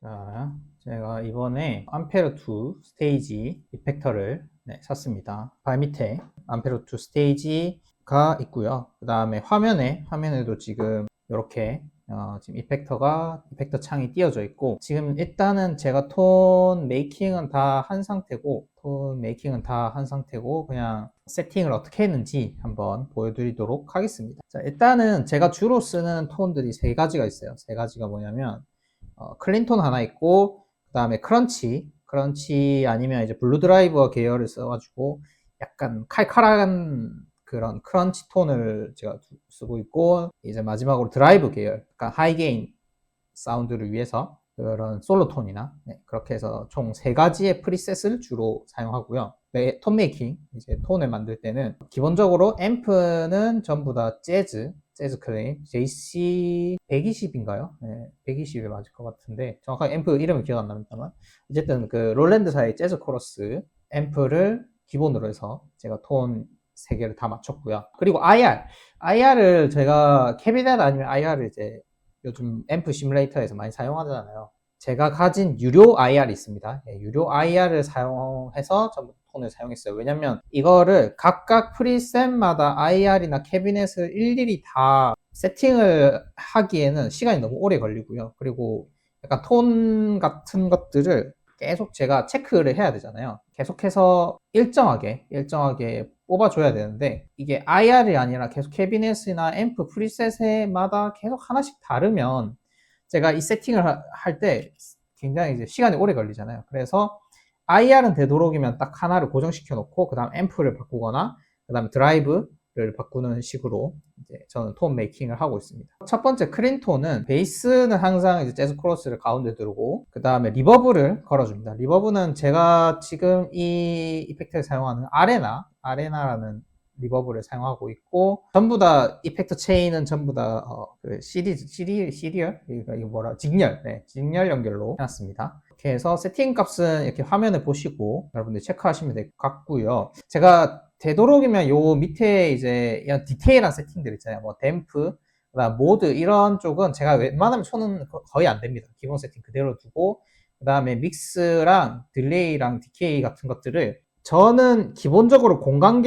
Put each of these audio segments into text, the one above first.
자, 제가 이번에 암페르2 스테이지 이펙터를 샀습니다. 발 밑에 암페르2 스테이지가 있고요. 그 다음에 화면에도 지금 이렇게 지금 이펙터 창이 띄어져 있고, 지금 일단은 제가 톤 메이킹은 다 한 상태고, 그냥 세팅을 어떻게 했는지 한번 보여드리도록 하겠습니다. 자, 일단은 제가 주로 쓰는 톤들이 세 가지가 있어요. 세 가지가 뭐냐면 클린톤 하나 있고, 그 다음에 크런치 아니면 이제 블루 드라이버 계열을 써가지고 약간 칼칼한 그런 크런치 톤을 제가 쓰고 있고, 이제 마지막으로 드라이브 계열, 약간 하이게인 사운드를 위해서 그런 솔로 톤이나 그렇게 해서 총 세 가지의 프리셋을 주로 사용하고요. 톤 메이킹, 이제 톤을 만들 때는 기본적으로 앰프는 전부 다 재즈 클레임 JC 120인가요? 네, 120이 맞을 것 같은데 정확하게 앰프 이름이 기억 안 납니다만, 어쨌든 그 롤랜드사의 재즈 코러스 앰프를 기본으로 해서 제가 톤 3개를 다 맞췄고요. 그리고 IR을 제가 캐비넷 아니면 IR을 이제 요즘 앰프 시뮬레이터에서 많이 사용하잖아요. 제가 가진 유료 IR이 있습니다. 유료 IR을 사용해서 전부 톤을 사용했어요. 왜냐면 이거를 각각 프리셋마다 IR이나 캐비넷을 일일이 다 세팅을 하기에는 시간이 너무 오래 걸리고요. 그리고 약간 톤 같은 것들을 계속 제가 체크를 해야 되잖아요. 계속해서 일정하게 뽑아줘야 되는데, 이게 IR이 아니라 계속 캐비넷이나 앰프 프리셋마다 계속 하나씩 다르면 제가 이 세팅을 할 때 굉장히 이제 시간이 오래 걸리잖아요. 그래서 IR은 되도록이면 딱 하나를 고정시켜 놓고, 그 다음 앰프를 바꾸거나 그 다음 드라이브를 바꾸는 식으로 이제 저는 톤 메이킹을 하고 있습니다. 첫 번째 크린톤은, 베이스는 항상 이제 재즈 코러스를 가운데 두고 그 다음에 리버브를 걸어줍니다. 리버브는 제가 지금 이 이펙트를 사용하는 아레나라는 리버브를 사용하고 있고, 전부 다 이펙터 체인은 전부 다 그 시리얼? 이거 뭐라, 직렬 연결로 해놨습니다. 이렇게 해서 세팅 값은 이렇게 화면을 보시고 여러분들 체크하시면 될 것 같고요. 제가 되도록이면 요 밑에 이제 이런 디테일한 세팅들 있잖아요. 뭐 댐프, 그다음 모드, 이런 쪽은 제가 웬만하면 손은 거의 안 됩니다. 기본 세팅 그대로 두고, 그 다음에 믹스랑 딜레이랑 디케이 같은 것들을, 저는 기본적으로 공간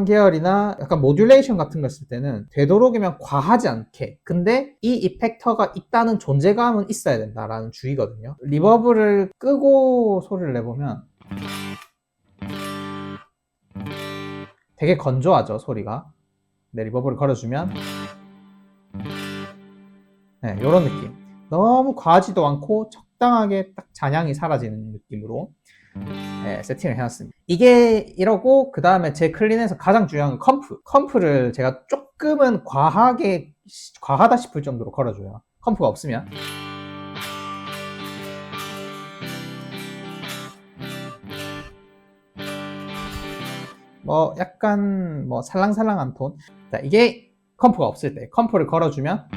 계열이나 약간 모듈레이션 같은 거 쓸 때는 되도록이면 과하지 않게, 근데 이 이펙터가 있다는 존재감은 있어야 된다라는 주의거든요. 리버브를 끄고 소리를 내보면 되게 건조하죠, 소리가. 네, 리버브를 걸어주면 이런 느낌. 너무 과하지도 않고 적당하게 딱 잔향이 사라지는 느낌으로 세팅을 해놨습니다. 이게 이러고, 그 다음에 제 클린에서 가장 중요한 건 컴프를 제가 조금은 과하다 싶을 정도로 걸어줘요. 컴프가 없으면 뭐 약간 뭐 살랑살랑한 톤. 자, 이게 컴프가 없을 때 컴프를 걸어주면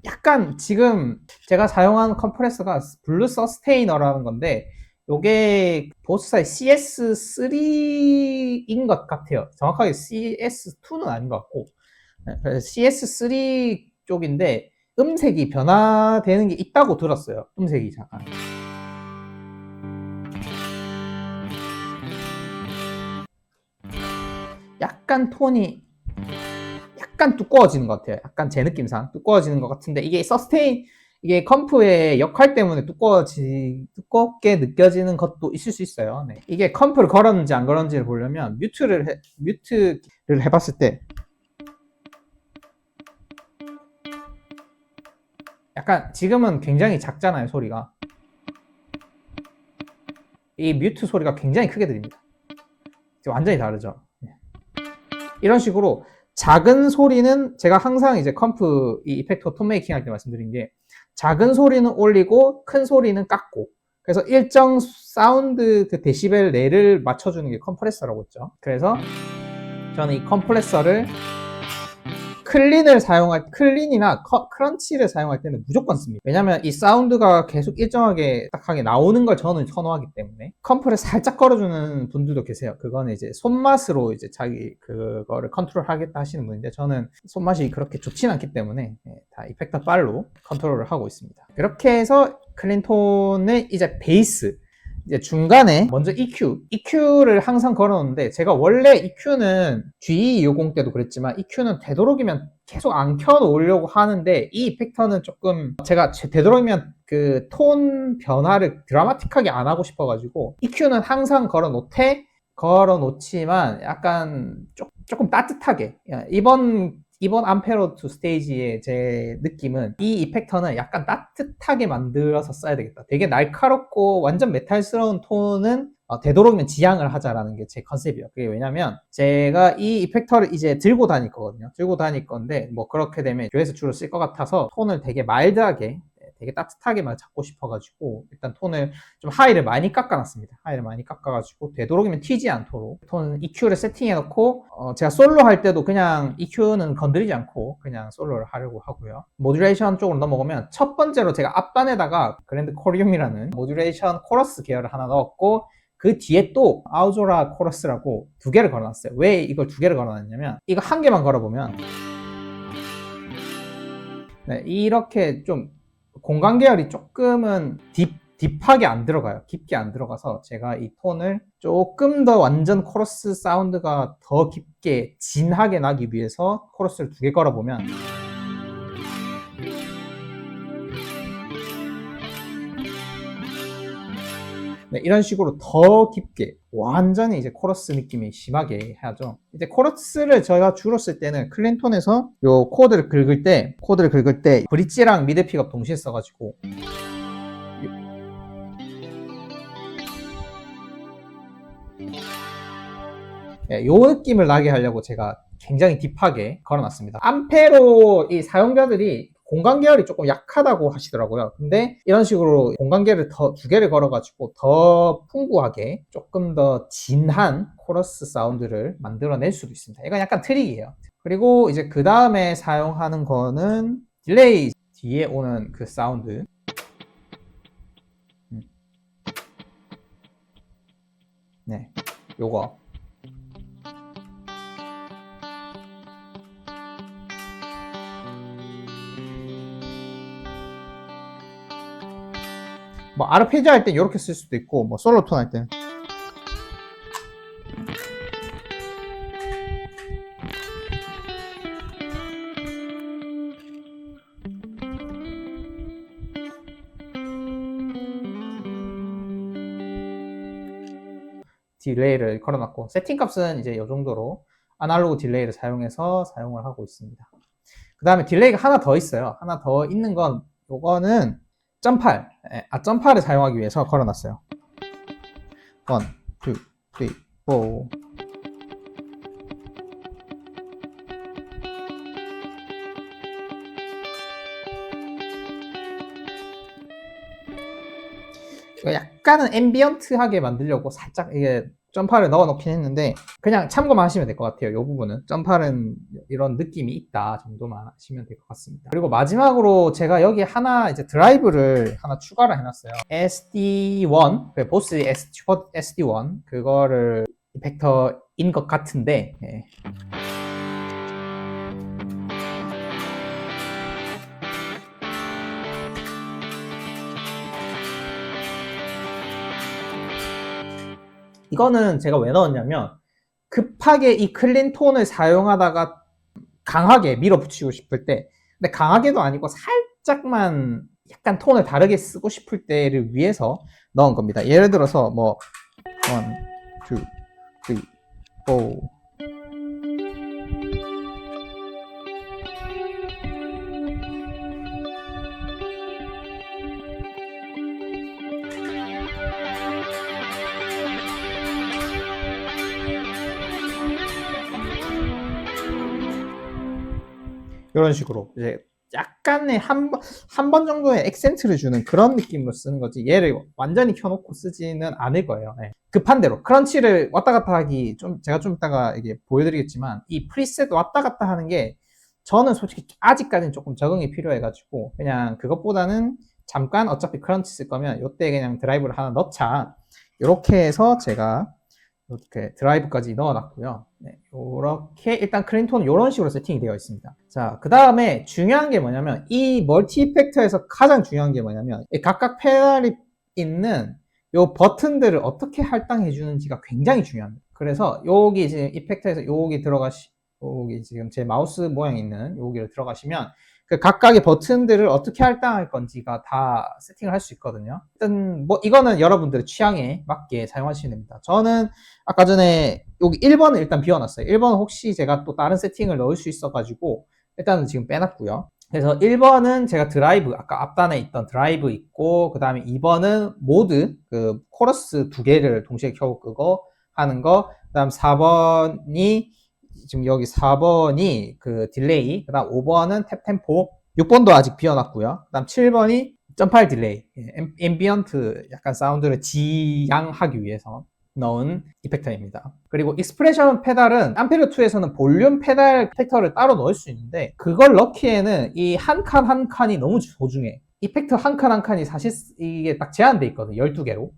약간, 지금 제가 사용하는 컴프레서가 블루 서스테이너라는 건데, 요게 보스사의 CS3인 것 같아요. 정확하게 CS2는 아닌 것 같고, CS3 쪽인데 음색이 변화되는 게 있다고 들었어요. 음색이 잠깐 약간 톤이 약간 두꺼워지는 것 같아요. 약간 제 느낌상 두꺼워지는 것 같은데, 이게 컴프의 역할 때문에 두껍게 느껴지는 것도 있을 수 있어요. 네. 이게 컴프를 걸었는지 안 걸었는지를 보려면 뮤트를 해봤을 때 약간, 지금은 굉장히 작잖아요, 소리가. 이 뮤트 소리가 굉장히 크게 들립니다. 완전히 다르죠. 이런 식으로 작은 소리는, 제가 항상 이제 컴프 이 이펙터 톤 메이킹 할 때 말씀드린 게, 작은 소리는 올리고 큰 소리는 깎고, 그래서 일정 사운드 그 데시벨 내를 맞춰주는 게 컴프레서라고 했죠. 그래서 저는 이 컴프레서를 클린을 사용할 클린이나 크런치를 사용할 때는 무조건 씁니다. 왜냐면 이 사운드가 계속 일정하게 딱하게 나오는 걸 저는 선호하기 때문에. 컴프를 살짝 걸어주는 분들도 계세요. 그거는 이제 손맛으로 이제 자기 그거를 컨트롤하겠다 하시는 분인데, 저는 손맛이 그렇게 좋진 않기 때문에 다 이펙터 빨로 컨트롤을 하고 있습니다. 그렇게 해서 클린톤의 이제 베이스, 이제 중간에 먼저 EQ를 항상 걸어놓는데, 제가 원래 EQ는 G220 때도 그랬지만 EQ는 되도록이면 계속 안 켜놓으려고 하는데, 이 이펙터는 조금 제가 되도록이면 그 톤 변화를 드라마틱하게 안 하고 싶어가지고 EQ는 항상 걸어놓지만 약간 조금 따뜻하게, 이번 암페로 투 스테이지의 제 느낌은 이 이펙터는 약간 따뜻하게 만들어서 써야 되겠다. 되게 날카롭고 완전 메탈스러운 톤은 되도록이면 지양을 하자라는 게 제 컨셉이에요. 그게 왜냐면 제가 이 이펙터를 이제 들고 다닐 거거든요. 들고 다닐 건데 뭐 그렇게 되면 교회에서 주로 쓸 것 같아서 톤을 되게 마일드하게, 되게 따뜻하게만 잡고 싶어가지고 일단 톤을 좀 하이를 많이 깎아놨습니다. 하이를 많이 깎아가지고 되도록이면 튀지 않도록 톤 EQ를 세팅해놓고, 제가 솔로 할 때도 그냥 EQ는 건드리지 않고 그냥 솔로를 하려고 하고요. 모듈레이션 쪽으로 넘어가면 첫 번째로 제가 앞단에다가 그랜드 코리움이라는 모듈레이션 코러스 계열을 하나 넣었고, 그 뒤에 또 아우조라 코러스라고 두 개를 걸어놨어요. 왜 이걸 두 개를 걸어놨냐면, 이거 한 개만 걸어보면 이렇게 좀 공간 계열이 조금은 딥하게 안 들어가요. 깊게 안 들어가서 제가 이 톤을 조금 더 완전 코러스 사운드가 더 깊게 진하게 나기 위해서 코러스를 두 개 걸어보면 이런 식으로 더 깊게 완전히 이제 코러스 느낌이 심하게 해야죠. 이제 코러스를 저희가 주로 쓸 때는 클린톤에서 요 코드를 긁을 때 브릿지랑 미드 픽업 동시에 써가지고 요 느낌을 나게 하려고 제가 굉장히 딥하게 걸어놨습니다. 암페로 이 사용자들이 공간 계열이 조금 약하다고 하시더라고요. 근데 이런 식으로 공간 계열을 두 개를 걸어가지고 더 풍부하게 조금 더 진한 코러스 사운드를 만들어낼 수도 있습니다. 이건 약간 트릭이에요. 그리고 이제 그 다음에 사용하는 거는 딜레이 뒤에 오는 그 사운드. 네, 요거. 뭐 아르페지오 할 때 이렇게 쓸 수도 있고, 뭐 솔로 톤 할 때는 딜레이를 걸어놨고, 세팅 값은 이제 이 정도로 아날로그 딜레이를 사용해서 사용을 하고 있습니다. 그 다음에 딜레이가 하나 더 있어요. 하나 더 있는 건 요거는 점팔, 점팔을 사용하기 위해서 걸어놨어요. 1, 2, 3, 4. 약간은 앰비언트하게 만들려고 살짝 이게 점팔을 넣어 놓긴 했는데, 그냥 참고만 하시면 될 것 같아요. 이 부분은 점팔은 이런 느낌이 있다 정도만 하시면 될 것 같습니다. 그리고 마지막으로 제가 여기 하나 이제 드라이브를 하나 추가를 해놨어요. SD1, 보스 SD1 그거를 이펙터인 것 같은데, 이거는 제가 왜 넣었냐면, 급하게 이 클린톤을 사용하다가 강하게 밀어붙이고 싶을 때, 근데 강하게도 아니고 살짝만 약간 톤을 다르게 쓰고 싶을 때를 위해서 넣은 겁니다. 예를 들어서 뭐 1, 2, 3, 4. 이런 식으로 이제 약간의 한 번 정도의 액센트를 주는 그런 느낌으로 쓰는 거지, 얘를 완전히 켜놓고 쓰지는 않을 거예요. 급한 대로 크런치를 왔다 갔다 하기, 제가 좀 이따가 이게 보여드리겠지만, 이 프리셋 왔다 갔다 하는 게 저는 솔직히 아직까지는 조금 적응이 필요해가지고 그냥 그것보다는 잠깐 어차피 크런치 쓸 거면 이때 그냥 드라이브를 하나 넣자. 이렇게 해서 제가 이렇게 드라이브까지 넣어놨고요. 네, 이렇게 일단 클린톤은 이런 식으로 세팅이 되어 있습니다. 자, 그 다음에 중요한 게 뭐냐면 이 멀티 이펙터에서 가장 중요한 게 뭐냐면 이 각각 페달이 있는 이 버튼들을 어떻게 할당해 주는지가 굉장히 중요합니다. 그래서 여기 지금 이펙터에서 여기 여기 지금 제 마우스 모양 있는 여기를 들어가시면 그 각각의 버튼들을 어떻게 할당할 건지가 다 세팅을 할 수 있거든요. 일단 뭐 이거는 여러분들의 취향에 맞게 사용하시면 됩니다. 저는 아까 전에 여기 1번을 일단 비워놨어요. 1번은 혹시 제가 또 다른 세팅을 넣을 수 있어가지고 일단은 지금 빼놨고요. 그래서 1번은 제가 드라이브, 아까 앞단에 있던 드라이브 있고, 그 다음에 2번은 모드, 그 코러스 두 개를 동시에 켜고 끄고 하는 거, 그 다음 4번이 지금 여기 4번이 그 딜레이, 그 다음 5번은 탭 템포, 6번도 아직 비워놨고요. 그 다음 7번이 점팔 딜레이, 앰비언트 약간 사운드를 지양하기 위해서 넣은 이펙터입니다. 그리고 익스프레션 페달은 암페리어2에서는 볼륨 페달 이펙터를 따로 넣을 수 있는데 그걸 넣기에는 이 한 칸 한 칸이 너무 소중해. 이펙터 한 칸 한 칸이 사실 이게 딱 제한돼 있거든요. 12개로.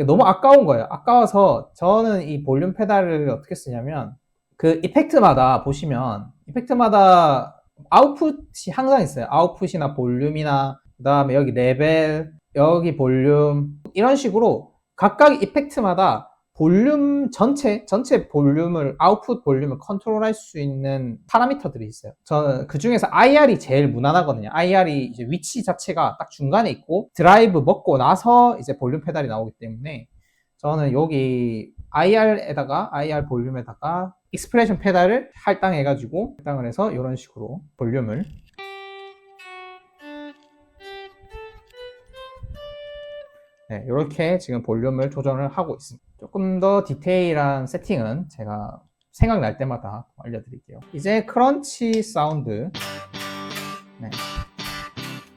너무 아까운 거예요. 아까워서 저는 이 볼륨 페달을 어떻게 쓰냐면 그 이펙트마다 보시면 이펙트마다 아웃풋이 항상 있어요. 아웃풋이나 볼륨이나 그 다음에 여기 레벨, 여기 볼륨 이런 식으로 각각 이펙트마다 볼륨 전체 볼륨을 아웃풋 볼륨을 컨트롤할 수 있는 파라미터들이 있어요. 저는 그 중에서 IR이 제일 무난하거든요. IR이 이제 위치 자체가 딱 중간에 있고 드라이브 먹고 나서 이제 볼륨 페달이 나오기 때문에 저는 여기 IR 볼륨에다가 익스프레션 페달을 할당해가지고 할당을 해서 이런 식으로 볼륨을 네, 이렇게 지금 볼륨을 조정을 하고 있습니다. 조금 더 디테일한 세팅은 제가 생각날 때마다 알려드릴게요. 이제 크런치 사운드. 네.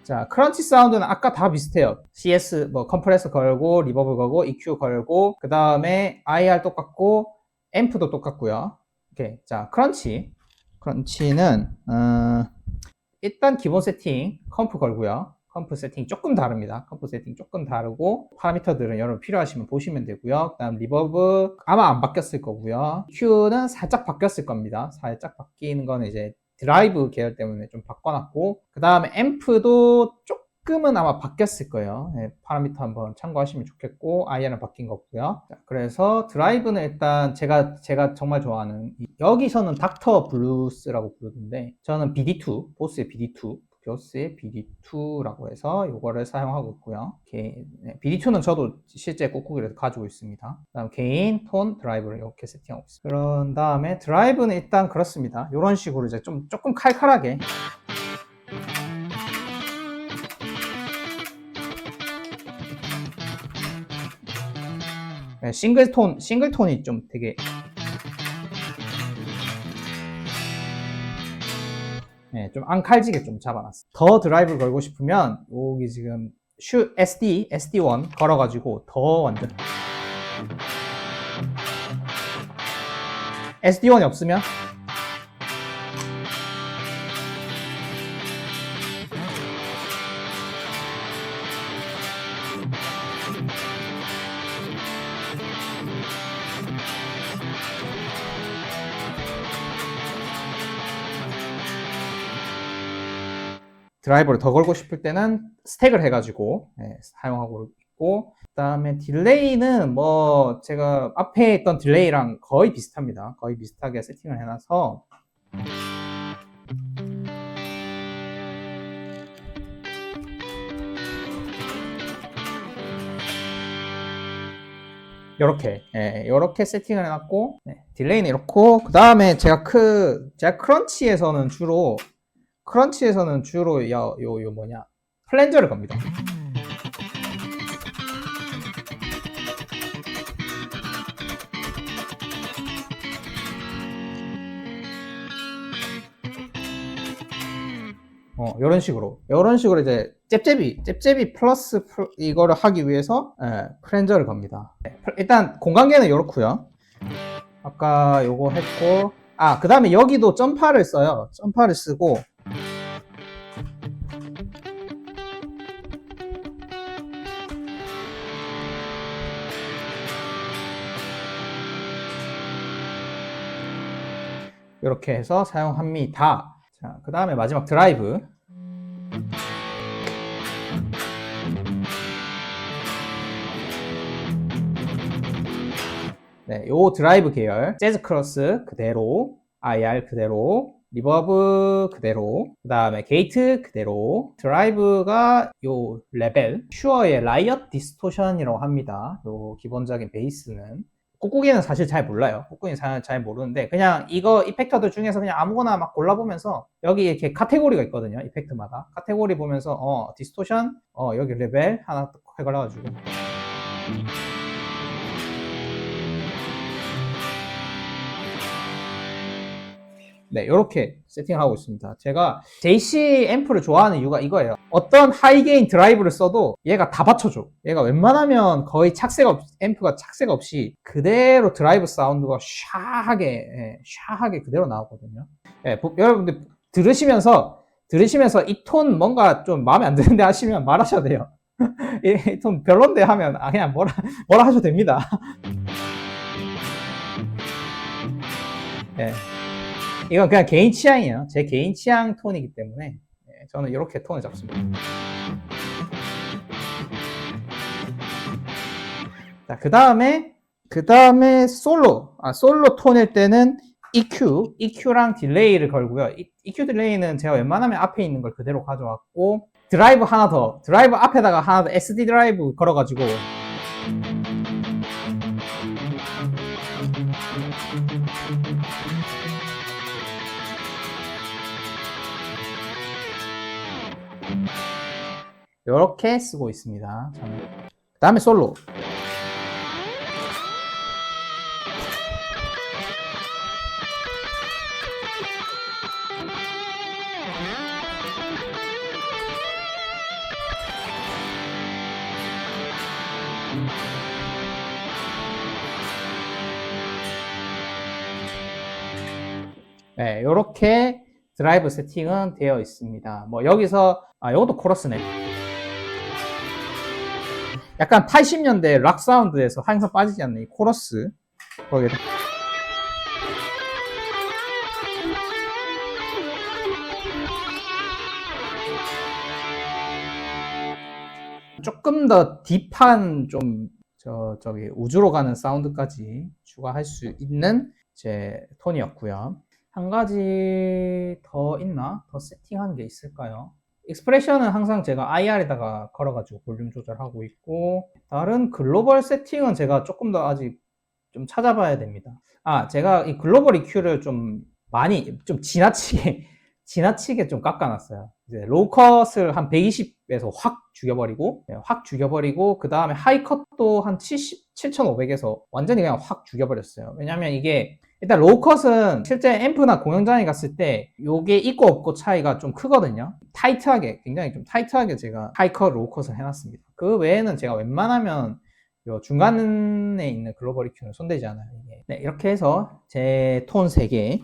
자, 크런치 사운드는 아까 다 비슷해요. CS, 뭐, 컴프레서 걸고, 리버브 걸고, EQ 걸고, 그 다음에 IR 똑같고, 앰프도 똑같고요. 오케이. 자, 크런치는, 일단 기본 세팅, 컴프 걸고요. 컴프 세팅 조금 다릅니다. 컴프 세팅 조금 다르고 파라미터들은 여러분 필요하시면 보시면 되고요. 그 다음 리버브 아마 안 바뀌었을 거고요. EQ는 살짝 바뀌었을 겁니다. 살짝 바뀌는 거는 이제 드라이브 계열 때문에 좀 바꿔놨고 그 다음에 앰프도 조금은 아마 바뀌었을 거예요. 네, 파라미터 한번 참고하시면 좋겠고 IR은 바뀐 거고요. 자, 그래서 드라이브는 일단 제가 정말 좋아하는 여기서는 닥터 블루스라고 부르는데 저는 BD2 보스의 BD2 보스의 BD2라고 해서 이거를 사용하고 있고요. BD2는 저도 실제 꾹꾹이라서 가지고 있습니다. 그다음 게인, 톤, 드라이브를 이렇게 세팅하고 있습니다. 그런 다음에 드라이브는 일단 그렇습니다. 이런 식으로 이제 조금 칼칼하게 싱글톤이 좀 되게 네, 좀 앙칼지게 좀 잡아놨어요. 더 드라이브를 걸고 싶으면 여기 지금 SD1 걸어가지고 더 완전 SD1이 없으면 드라이버를 더 걸고 싶을 때는 스택을 해가지고 사용하고 있고 그 다음에 딜레이는 뭐 제가 앞에 있던 딜레이랑 거의 비슷합니다. 거의 비슷하게 세팅을 해놔서 이렇게 세팅을 해놨고 딜레이는 이렇고 그 다음에 제가 크런치에서는 주로 플랜저를 겁니다. 이런 식으로 이제 잽잽이 플러스 이거를 하기 위해서 플랜저를 겁니다. 일단 공간계는 이렇고요. 아까 요거 했고 그 다음에 여기도 점파를 써요. 점파를 쓰고, 이렇게 해서 사용합니다. 자, 그 다음에 마지막 드라이브. 네, 요 드라이브 계열 재즈 크로스 그대로, IR 그대로, 리버브 그대로, 그 다음에 게이트 그대로, 드라이브가 요 레벨 슈어의 라이엇 디스토션이라고 합니다. 요 기본적인 베이스는 꾹꾹이는 사실 잘 몰라요. 꾹꾹이는 잘 모르는데 그냥 이거 이펙터들 중에서 그냥 아무거나 막 골라보면서 여기 이렇게 카테고리가 있거든요. 이펙트마다 카테고리 보면서 디스토션 여기 레벨 하나 딱 해가지고 네, 이렇게 세팅을 하고 있습니다. 제가 JC 앰프를 좋아하는 이유가 이거예요. 어떤 하이게인 드라이브를 써도 얘가 다 받쳐줘. 얘가 웬만하면 거의 앰프가 착색 없이 그대로 드라이브 사운드가 샤하게 그대로 나오거든요. 네, 여러분들 들으시면서 이 톤 뭔가 좀 마음에 안 드는데 하시면 말하셔도 돼요. 이 톤 별론데 하면 그냥 뭐라 하셔도 됩니다. 네. 이건 그냥 개인 취향이에요. 제 개인 취향 톤이기 때문에 저는 이렇게 톤을 잡습니다. 자, 그 다음에 솔로 톤일 때는 EQ랑 딜레이를 걸고요. EQ 딜레이는 제가 웬만하면 앞에 있는 걸 그대로 가져왔고, 드라이브 앞에다가 하나 더 SD 드라이브 걸어가지고 이렇게 쓰고 있습니다. 그 다음에 솔로. 네, 이렇게 드라이브 세팅은 되어 있습니다. 뭐 여기서 이것도 코러스네. 약간 80년대 락 사운드에서 항상 빠지지 않는 이 코러스. 거기다 조금 더 딥한 좀 저기 우주로 가는 사운드까지 추가할 수 있는 제 톤이었고요. 한 가지 더 있나? 더 세팅한 게 있을까요? 익스프레션은 항상 제가 IR에다가 걸어가지고 볼륨 조절하고 있고, 다른 글로벌 세팅은 제가 조금 더 아직 좀 찾아봐야 됩니다. 제가 이 글로벌 EQ를 좀 지나치게 좀 깎아놨어요. 이제 로우컷을 한 120에서 확 죽여버리고, 그 다음에 하이컷도 한 7,500에서 완전히 그냥 확 죽여버렸어요. 왜냐면 이게, 일단 로우컷은 실제 앰프나 공연장에 갔을 때 요게 있고 없고 차이가 좀 크거든요. 굉장히 좀 타이트하게 제가 하이컷, 로우컷을 해놨습니다. 그 외에는 제가 웬만하면 요 중간에 있는 글로벌 EQ는 손대지 않아요. 네, 이렇게 해서 제 톤 3개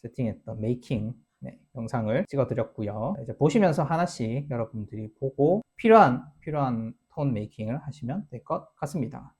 세팅했던 메이킹 영상을 찍어드렸고요. 이제 보시면서 하나씩 여러분들이 보고 필요한 톤 메이킹을 하시면 될 것 같습니다.